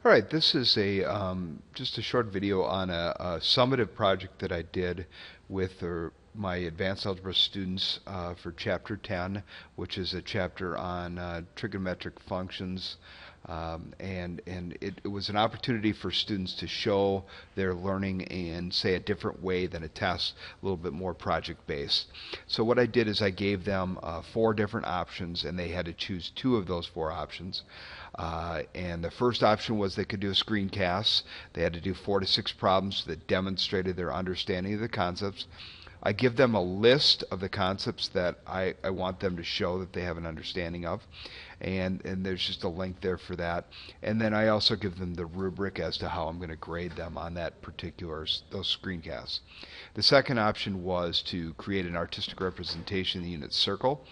All right, this is a just a short video on a summative project that I did with my advanced algebra students for Chapter 10, which is a chapter on trigonometric functions. It was an opportunity for students to show their learning in, say, a different way than a test, a little bit more project-based. So what I did is I gave them 4 different options, and they had to choose 2 of those 4 options. And the first option was they could do a screencast. They had to do 4 to 6 problems that demonstrated their understanding of the concepts. I give them a list of the concepts that I want them to show that they have an understanding of, and there's just a link there for that. And then I also give them the rubric as to how I'm going to grade them on that those screencasts. The second option was to create an artistic representation of the unit circle.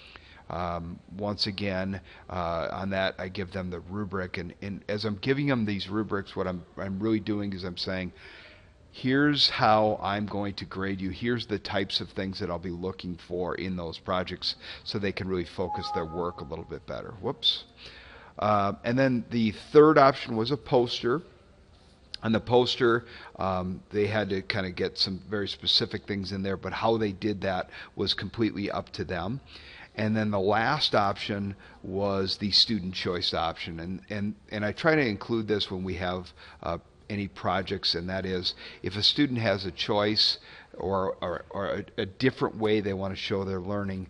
Once again, on that, I give them the rubric, and as I'm giving them these rubrics, what I'm really doing is I'm saying, here's how I'm going to grade you. Here's the types of things that I'll be looking for in those projects so they can really focus their work a little bit better. Whoops. And then the third option was a poster. On the poster, they had to kind of get some very specific things in there, but how they did that was completely up to them. And then the last option was the student choice option. And I try to include this when we have any projects, and that is if a student has a choice or a different way they want to show their learning,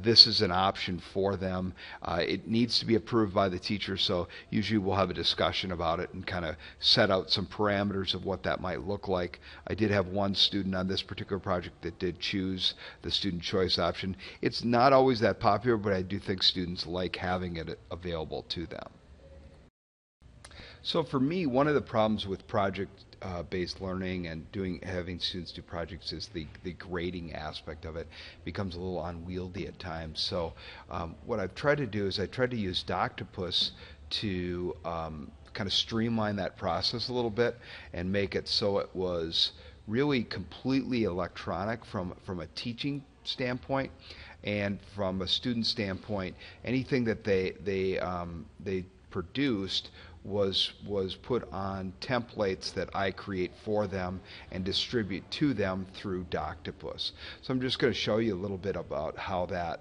this is an option for them. It needs to be approved by the teacher, so usually we'll have a discussion about it and kind of set out some parameters of what that might look like. I did have one student on this particular project that did choose the student choice option. It's not always that popular, but I do think students like having it available to them. So for me, one of the problems with project-based learning and having students do projects is the grading aspect of it becomes a little unwieldy at times. So what I've tried to do is I tried to use Doctopus to kind of streamline that process a little bit and make it so it was really completely electronic from a teaching standpoint, and from a student standpoint, anything that they produced was put on templates that I create for them and distribute to them through Doctopus. So I'm just going to show you a little bit about how that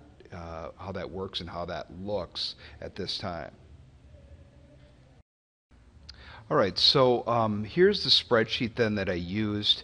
works and how that looks at this time. All right, so here's the spreadsheet then that I used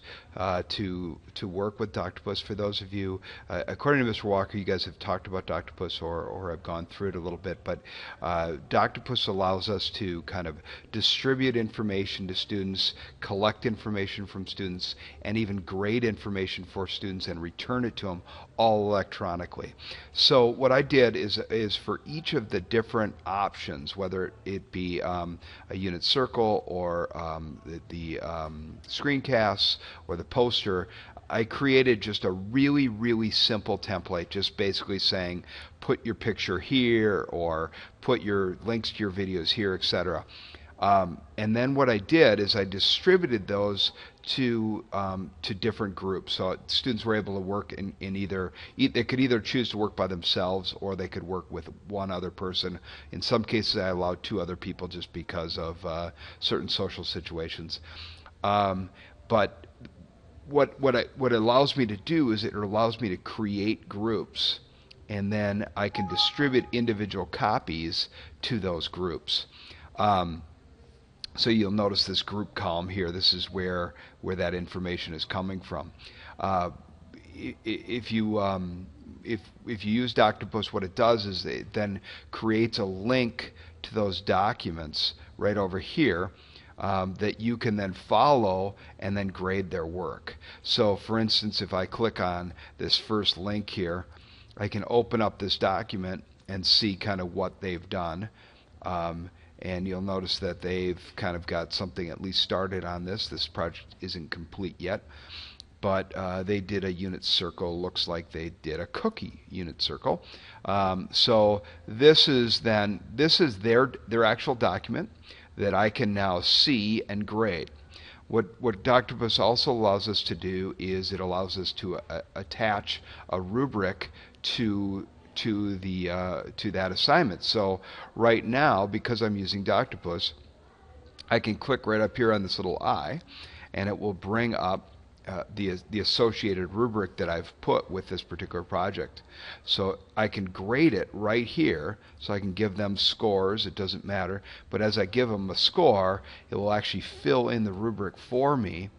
to work with Doctopus. For those of you, according to Mr. Walker, you guys have talked about Doctopus or have gone through it a little bit, but Doctopus allows us to kind of distribute information to students, collect information from students, and even grade information for students and return it to them all electronically. So what I did is for each of the different options, whether it be a unit circle or the screencasts or the poster, I created just a really simple template, just basically saying put your picture here or put your links to your videos here, etc. And then what I did is I distributed those to different groups. So students were able to work in either, they could either choose to work by themselves or they could work with one other person. In some cases I allowed 2 other people just because of certain social situations. But what it allows me to do is it allows me to create groups, and then I can distribute individual copies to those groups. So you'll notice this group column here. This is where that information is coming from. If you use Doctopus, what it does is it then creates a link to those documents right over here that you can then follow and then grade their work. So for instance, if I click on this first link here, I can open up this document and see kind of what they've done. And you'll notice that they've kind of got something at least started on this. This project isn't complete yet, but they did a unit circle. Looks like they did a cookie unit circle. So this is their actual document that I can now see and grade. What Doctopus also allows us to do is it allows us to attach a rubric to that assignment. So right now, because I'm using Doctopus, I can click right up here on this little eye, and it will bring up the associated rubric that I've put with this particular project. So I can grade it right here, so I can give them scores. It doesn't matter, but as I give them a score, it will actually fill in the rubric for me.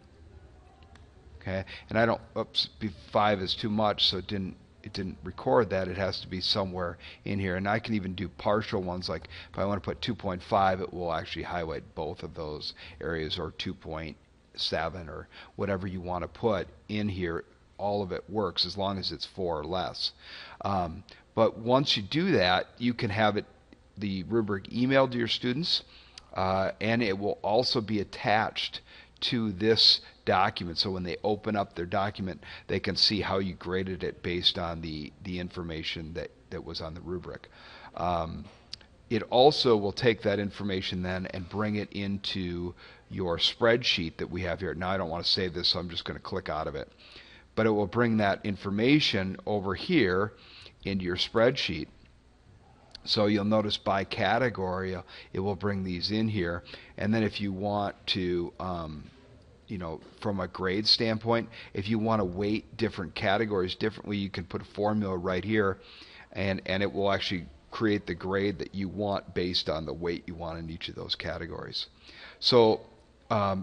Okay, and I don't, oops, 5 is too much, so it didn't record that. It has to be somewhere in here, and I can even do partial ones, like if I want to put 2.5, it will actually highlight both of those areas, or 2.7, or whatever you want to put in here. All of it works as long as it's 4 or less. But once you do that, you can have the rubric emailed to your students, and it will also be attached to this document, so when they open up their document, they can see how you graded it based on the information that was on the rubric. It also will take that information then and bring it into your spreadsheet that we have here. Now I don't want to save this, so I'm just going to click out of it. But it will bring that information over here into your spreadsheet. So you'll notice by category, it will bring these in here. And then if you want to, from a grade standpoint, if you want to weight different categories differently, you can put a formula right here, and it will actually create the grade that you want based on the weight you want in each of those categories. So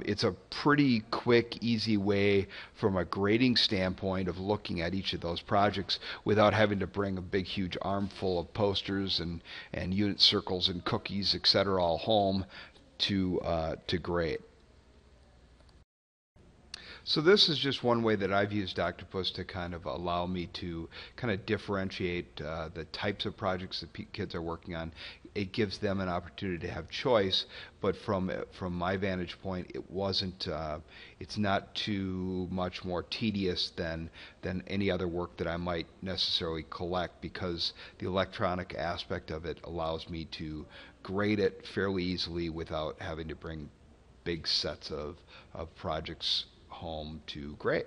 it's a pretty quick, easy way from a grading standpoint of looking at each of those projects without having to bring a big, huge armful of posters and unit circles and cookies, etc., all home to grade. So this is just one way that I've used Doctopus to kind of allow me to kind of differentiate the types of projects that kids are working on. It gives them an opportunity to have choice, but from my vantage point, it's not too much more tedious than any other work that I might necessarily collect, because the electronic aspect of it allows me to grade it fairly easily without having to bring big sets of projects home to grade.